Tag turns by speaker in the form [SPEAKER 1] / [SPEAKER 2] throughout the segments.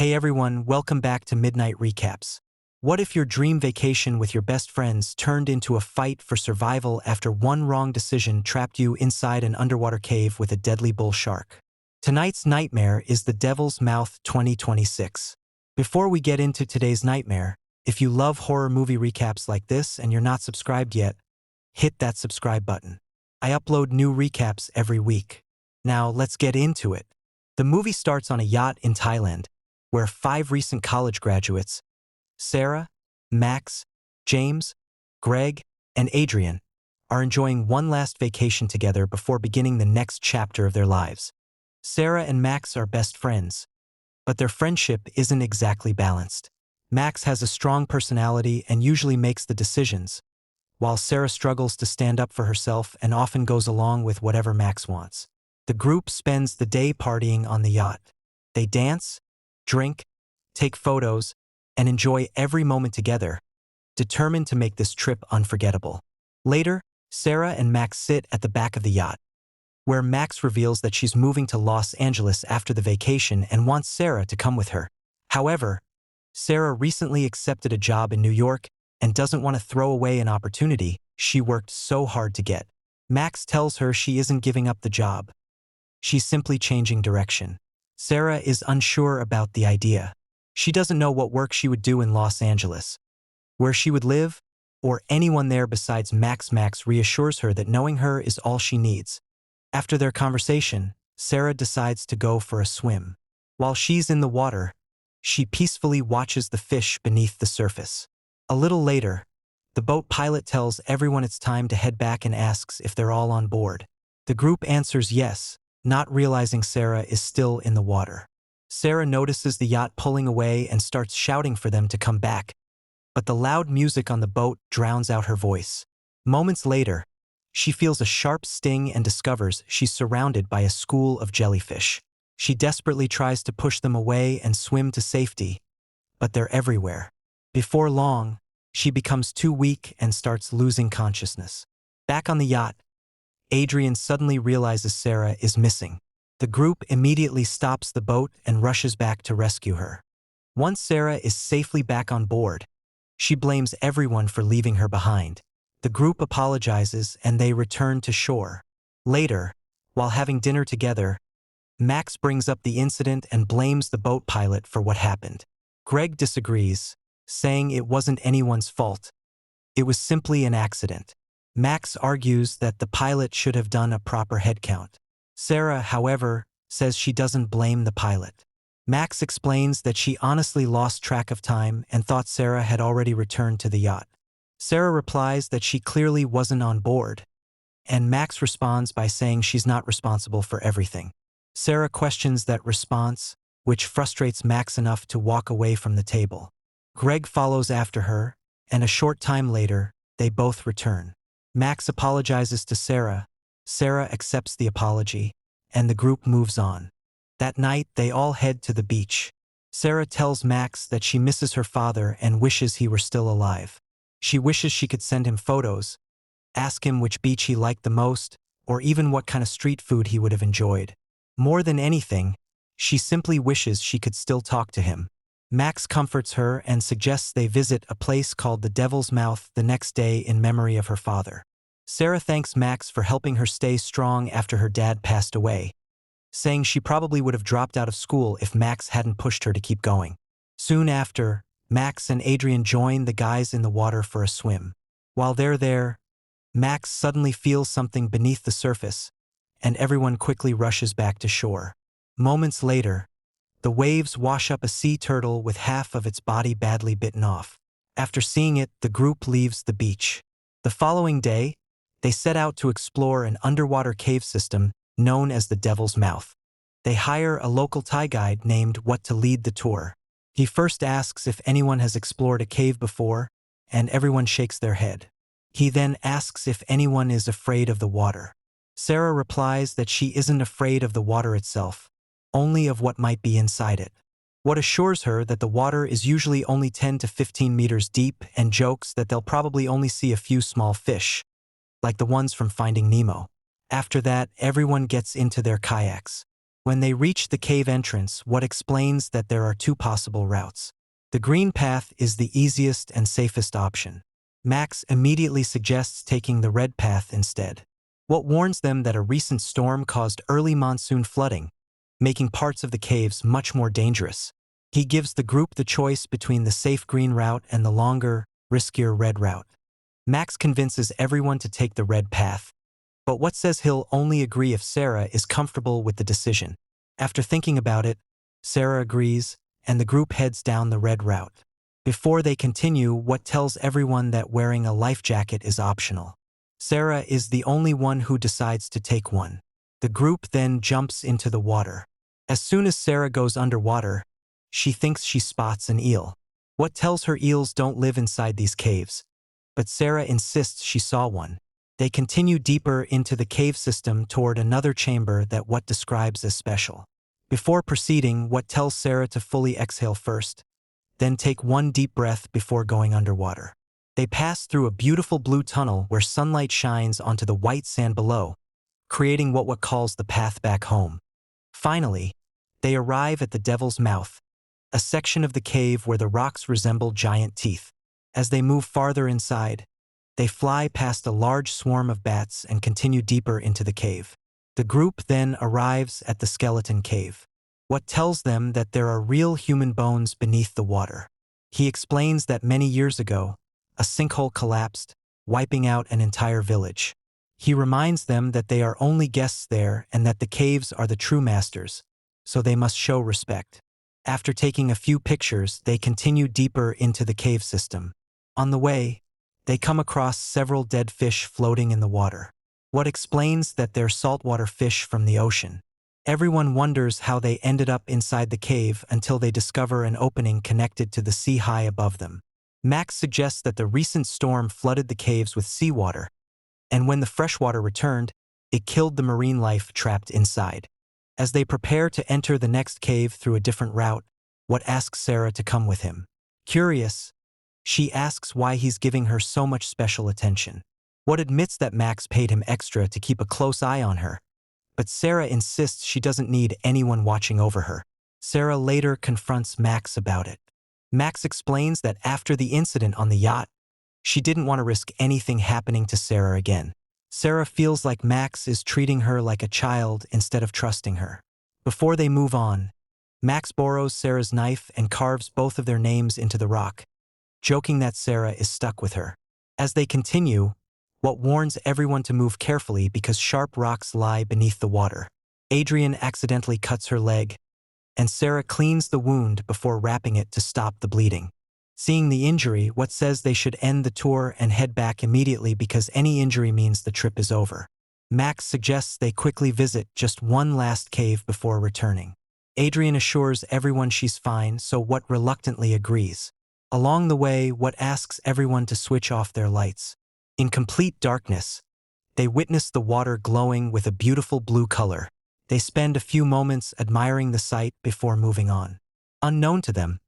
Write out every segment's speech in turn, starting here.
[SPEAKER 1] Hey everyone, welcome back to Midnight Recaps. What if your dream vacation with your best friends turned into a fight for survival after one wrong decision trapped you inside an underwater cave with a deadly bull shark? Tonight's nightmare is the Devil's Mouth 2026. Before we get into today's nightmare, if you love horror movie recaps like this and you're not subscribed yet, hit that subscribe button. I upload new recaps every week. Now let's get into it. The movie starts on a yacht in Thailand, where 5 recent college graduates, Sarah, Max, James, Greg, and Adrian, are enjoying one last vacation together before beginning the next chapter of their lives. Sarah and Max are best friends, but their friendship isn't exactly balanced. Max has a strong personality and usually makes the decisions, while Sarah struggles to stand up for herself and often goes along with whatever Max wants. The group spends the day partying on the yacht. They dance, drink, take photos, and enjoy every moment together, determined to make this trip unforgettable. Later, Sarah and Max sit at the back of the yacht, where Max reveals that she's moving to Los Angeles after the vacation and wants Sarah to come with her. However, Sarah recently accepted a job in New York and doesn't want to throw away an opportunity she worked so hard to get. Max tells her she isn't giving up the job. She's simply changing direction. Sarah is unsure about the idea. She doesn't know what work she would do in Los Angeles, where she would live, or anyone there besides Max. Max reassures her that knowing her is all she needs. After their conversation, Sarah decides to go for a swim. While she's in the water, she peacefully watches the fish beneath the surface. A little later, the boat pilot tells everyone it's time to head back and asks if they're all on board. The group answers yes, not realizing Sarah is still in the water. Sarah notices the yacht pulling away and starts shouting for them to come back, but the loud music on the boat drowns out her voice. Moments later, she feels a sharp sting and discovers she's surrounded by a school of jellyfish. She desperately tries to push them away and swim to safety, but they're everywhere. Before long, she becomes too weak and starts losing consciousness. Back on the yacht, Adrian suddenly realizes Sarah is missing. The group immediately stops the boat and rushes back to rescue her. Once Sarah is safely back on board, she blames everyone for leaving her behind. The group apologizes and they return to shore. Later, while having dinner together, Max brings up the incident and blames the boat pilot for what happened. Greg disagrees, saying it wasn't anyone's fault. It was simply an accident. Max argues that the pilot should have done a proper head count. Sarah, however, says she doesn't blame the pilot. Max explains that she honestly lost track of time and thought Sarah had already returned to the yacht. Sarah replies that she clearly wasn't on board, and Max responds by saying she's not responsible for everything. Sarah questions that response, which frustrates Max enough to walk away from the table. Greg follows after her, and a short time later, they both return. Max apologizes to Sarah. Sarah accepts the apology, and the group moves on. That night, they all head to the beach. Sarah tells Max that she misses her father and wishes he were still alive. She wishes she could send him photos, ask him which beach he liked the most, or even what kind of street food he would have enjoyed. More than anything, she simply wishes she could still talk to him. Max comforts her and suggests they visit a place called the Devil's Mouth the next day in memory of her father. Sarah thanks Max for helping her stay strong after her dad passed away, saying she probably would have dropped out of school if Max hadn't pushed her to keep going. Soon after, Max and Adrian join the guys in the water for a swim. While they're there, Max suddenly feels something beneath the surface, and everyone quickly rushes back to shore. Moments later, the waves wash up a sea turtle with half of its body badly bitten off. After seeing it, the group leaves the beach. The following day, they set out to explore an underwater cave system known as the Devil's Mouth. They hire a local Thai guide named What to lead the tour. He first asks if anyone has explored a cave before, and everyone shakes their head. He then asks if anyone is afraid of the water. Sarah replies that she isn't afraid of the water itself, only of what might be inside it. What assures her that the water is usually only 10 to 15 meters deep and jokes that they'll probably only see a few small fish, like the ones from Finding Nemo. After that, everyone gets into their kayaks. When they reach the cave entrance, what explains that there are two possible routes. The green path is the easiest and safest option. Max immediately suggests taking the red path instead. What warns them that a recent storm caused early monsoon flooding, making parts of the caves much more dangerous. He gives the group the choice between the safe green route and the longer, riskier red route. Max convinces everyone to take the red path, but what says he'll only agree if Sarah is comfortable with the decision. After thinking about it, Sarah agrees, and the group heads down the red route. Before they continue, what tells everyone that wearing a life jacket is optional. Sarah is the only one who decides to take one. The group then jumps into the water. As soon as Sarah goes underwater, she thinks she spots an eel. What tells her eels don't live inside these caves? But Sarah insists she saw one. They continue deeper into the cave system toward another chamber that what describes as special. Before proceeding, what tells Sarah to fully exhale first, then take one deep breath before going underwater. They pass through a beautiful blue tunnel where sunlight shines onto the white sand below, creating what calls the path back home. Finally, they arrive at the Devil's Mouth, a section of the cave where the rocks resemble giant teeth. As they move farther inside, they fly past a large swarm of bats and continue deeper into the cave. The group then arrives at the skeleton cave. What tells them that there are real human bones beneath the water. He explains that many years ago, a sinkhole collapsed, wiping out an entire village. He reminds them that they are only guests there and that the caves are the true masters, so they must show respect. After taking a few pictures, they continue deeper into the cave system. On the way, they come across several dead fish floating in the water. What explains that they're saltwater fish from the ocean. Everyone wonders how they ended up inside the cave until they discover an opening connected to the sea high above them. Max suggests that the recent storm flooded the caves with seawater, and when the freshwater returned, it killed the marine life trapped inside. As they prepare to enter the next cave through a different route, What asks Sarah to come with him. Curious, she asks why he's giving her so much special attention. What admits that Max paid him extra to keep a close eye on her. But Sarah insists she doesn't need anyone watching over her. Sarah later confronts Max about it. Max explains that after the incident on the yacht, she didn't want to risk anything happening to Sarah again. Sarah feels like Max is treating her like a child instead of trusting her. Before they move on, Max borrows Sarah's knife and carves both of their names into the rock, joking that Sarah is stuck with her. As they continue, What warns everyone to move carefully because sharp rocks lie beneath the water. Adrian accidentally cuts her leg, and Sarah cleans the wound before wrapping it to stop the bleeding. Seeing the injury, What says they should end the tour and head back immediately because any injury means the trip is over. Max suggests they quickly visit just one last cave before returning. Adrian assures everyone she's fine, so What reluctantly agrees. Along the way, What asks everyone to switch off their lights. In complete darkness, they witness the water glowing with a beautiful blue color. They spend a few moments admiring the sight before moving on. Unknown to them,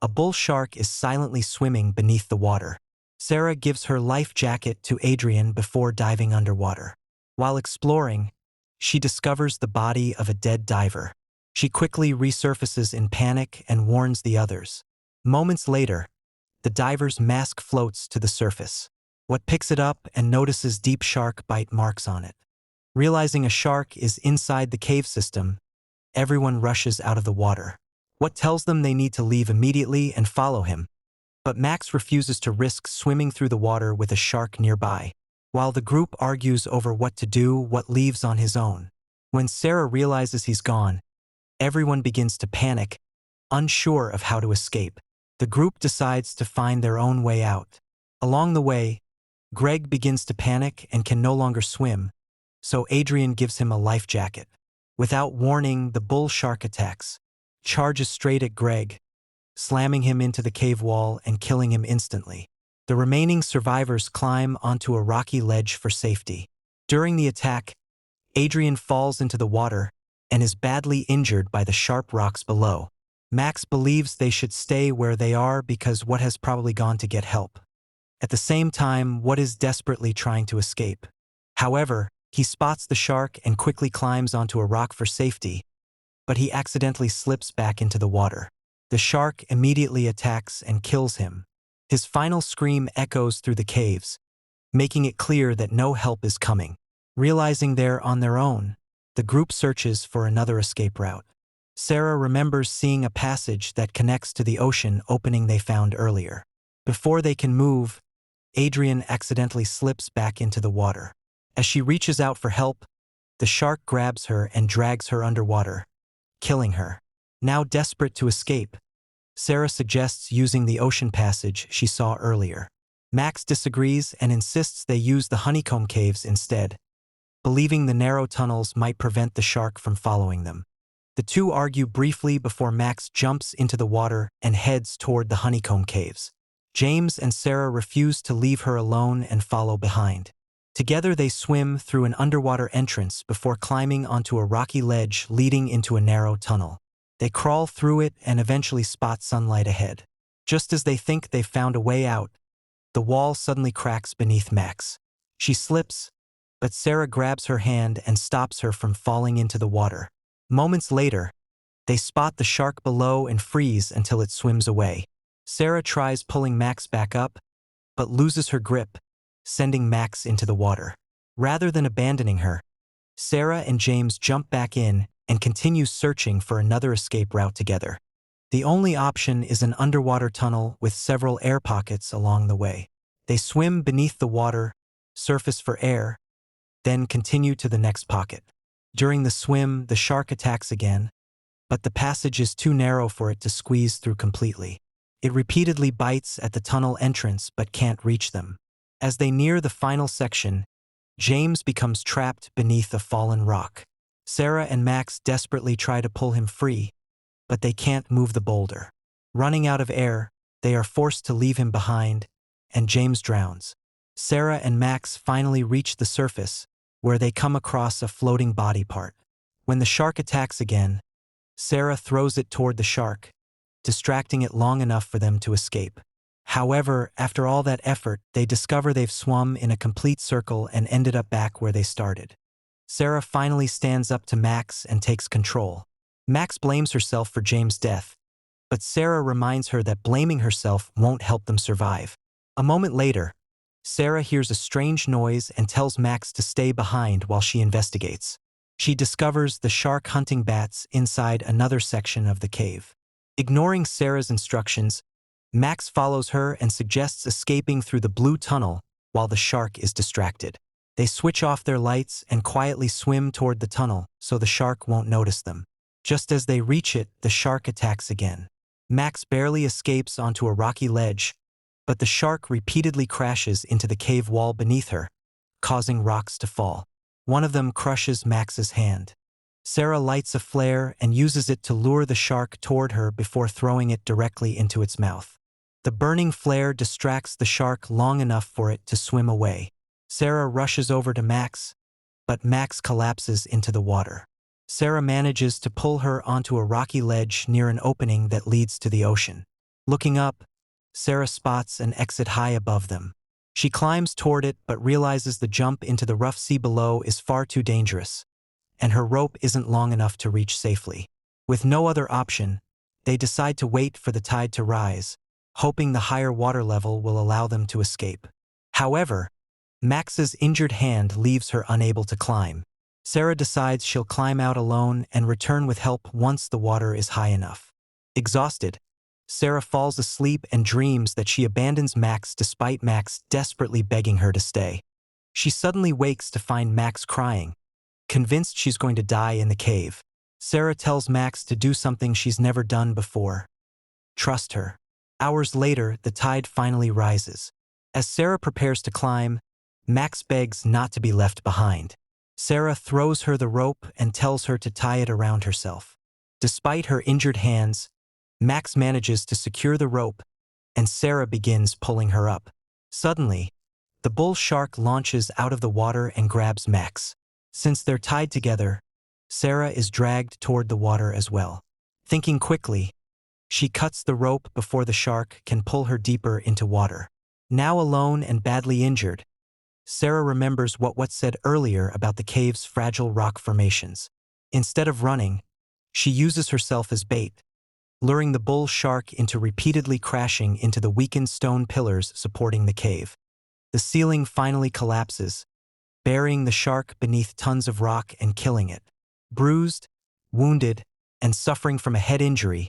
[SPEAKER 1] a bull shark is silently swimming beneath the water. Sarah gives her life jacket to Adrian before diving underwater. While exploring, she discovers the body of a dead diver. She quickly resurfaces in panic and warns the others. Moments later, the diver's mask floats to the surface. What picks it up and notices deep shark bite marks on it. Realizing a shark is inside the cave system, everyone rushes out of the water. What tells them they need to leave immediately and follow him. But Max refuses to risk swimming through the water with a shark nearby. While the group argues over what to do, What leaves on his own. When Sarah realizes he's gone, everyone begins to panic, unsure of how to escape. The group decides to find their own way out. Along the way, Greg begins to panic and can no longer swim, so Adrian gives him a life jacket. Without warning, the bull shark attacks, charges straight at Greg, slamming him into the cave wall and killing him instantly. The remaining survivors climb onto a rocky ledge for safety. During the attack, Adrian falls into the water and is badly injured by the sharp rocks below. Max believes they should stay where they are because What has probably gone to get help. At the same time, What is desperately trying to escape. However, he spots the shark and quickly climbs onto a rock for safety, but he accidentally slips back into the water. The shark immediately attacks and kills him. His final scream echoes through the caves, making it clear that no help is coming. Realizing they're on their own, the group searches for another escape route. Sarah remembers seeing a passage that connects to the ocean opening they found earlier. Before they can move, Adrian accidentally slips back into the water. As she reaches out for help, the shark grabs her and drags her underwater, killing her. Now desperate to escape, Sarah suggests using the ocean passage she saw earlier. Max disagrees and insists they use the honeycomb caves instead, believing the narrow tunnels might prevent the shark from following them. The two argue briefly before Max jumps into the water and heads toward the honeycomb caves. James and Sarah refuse to leave her alone and follow behind. Together they swim through an underwater entrance before climbing onto a rocky ledge leading into a narrow tunnel. They crawl through it and eventually spot sunlight ahead. Just as they think they've found a way out, the wall suddenly cracks beneath Max. She slips, but Sarah grabs her hand and stops her from falling into the water. Moments later, they spot the shark below and freeze until it swims away. Sarah tries pulling Max back up, but loses her grip, sending Max into the water. Rather than abandoning her, Sarah and James jump back in and continue searching for another escape route together. The only option is an underwater tunnel with several air pockets along the way. They swim beneath the water, surface for air, then continue to the next pocket. During the swim, the shark attacks again, but the passage is too narrow for it to squeeze through completely. It repeatedly bites at the tunnel entrance but can't reach them. As they near the final section, James becomes trapped beneath a fallen rock. Sarah and Max desperately try to pull him free, but they can't move the boulder. Running out of air, they are forced to leave him behind, and James drowns. Sarah and Max finally reach the surface, where they come across a floating body part. When the shark attacks again, Sarah throws it toward the shark, distracting it long enough for them to escape. However, after all that effort, they discover they've swum in a complete circle and ended up back where they started. Sarah finally stands up to Max and takes control. Max blames herself for James' death, but Sarah reminds her that blaming herself won't help them survive. A moment later, Sarah hears a strange noise and tells Max to stay behind while she investigates. She discovers the shark hunting bats inside another section of the cave. Ignoring Sarah's instructions, Max follows her and suggests escaping through the blue tunnel while the shark is distracted. They switch off their lights and quietly swim toward the tunnel so the shark won't notice them. Just as they reach it, the shark attacks again. Max barely escapes onto a rocky ledge, but the shark repeatedly crashes into the cave wall beneath her, causing rocks to fall. One of them crushes Max's hand. Sarah lights a flare and uses it to lure the shark toward her before throwing it directly into its mouth. The burning flare distracts the shark long enough for it to swim away. Sarah rushes over to Max, but Max collapses into the water. Sarah manages to pull her onto a rocky ledge near an opening that leads to the ocean. Looking up, Sarah spots an exit high above them. She climbs toward it but realizes the jump into the rough sea below is far too dangerous, and her rope isn't long enough to reach safely. With no other option, they decide to wait for the tide to rise, hoping the higher water level will allow them to escape. However, Max's injured hand leaves her unable to climb. Sarah decides she'll climb out alone and return with help once the water is high enough. Exhausted, Sarah falls asleep and dreams that she abandons Max despite Max desperately begging her to stay. She suddenly wakes to find Max crying, convinced she's going to die in the cave. Sarah tells Max to do something she's never done before. Trust her. Hours later, the tide finally rises. As Sarah prepares to climb, Max begs not to be left behind. Sarah throws her the rope and tells her to tie it around herself. Despite her injured hands, Max manages to secure the rope, and Sarah begins pulling her up. Suddenly, the bull shark launches out of the water and grabs Max. Since they're tied together, Sarah is dragged toward the water as well. Thinking quickly, she cuts the rope before the shark can pull her deeper into water. Now alone and badly injured, Sarah remembers what was said earlier about the cave's fragile rock formations. Instead of running, She uses herself as bait, luring the bull shark into repeatedly crashing into the weakened stone pillars supporting the cave. The ceiling finally collapses, burying the shark beneath tons of rock and killing it. Bruised, wounded, and suffering from a head injury,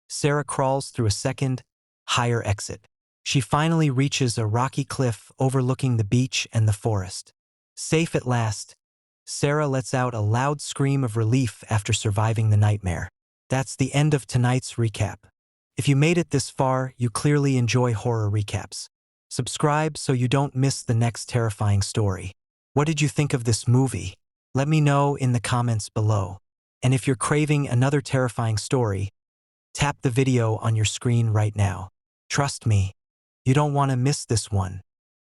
[SPEAKER 1] Sarah crawls through a second, higher exit. She finally reaches a rocky cliff overlooking the beach and the forest. Safe at last, Sarah lets out a loud scream of relief after surviving the nightmare. That's the end of tonight's recap. If you made it this far, you clearly enjoy horror recaps. Subscribe so you don't miss the next terrifying story. What did you think of this movie? Let me know in the comments below. And if you're craving another terrifying story, tap the video on your screen right now. Trust me, you don't want to miss this one.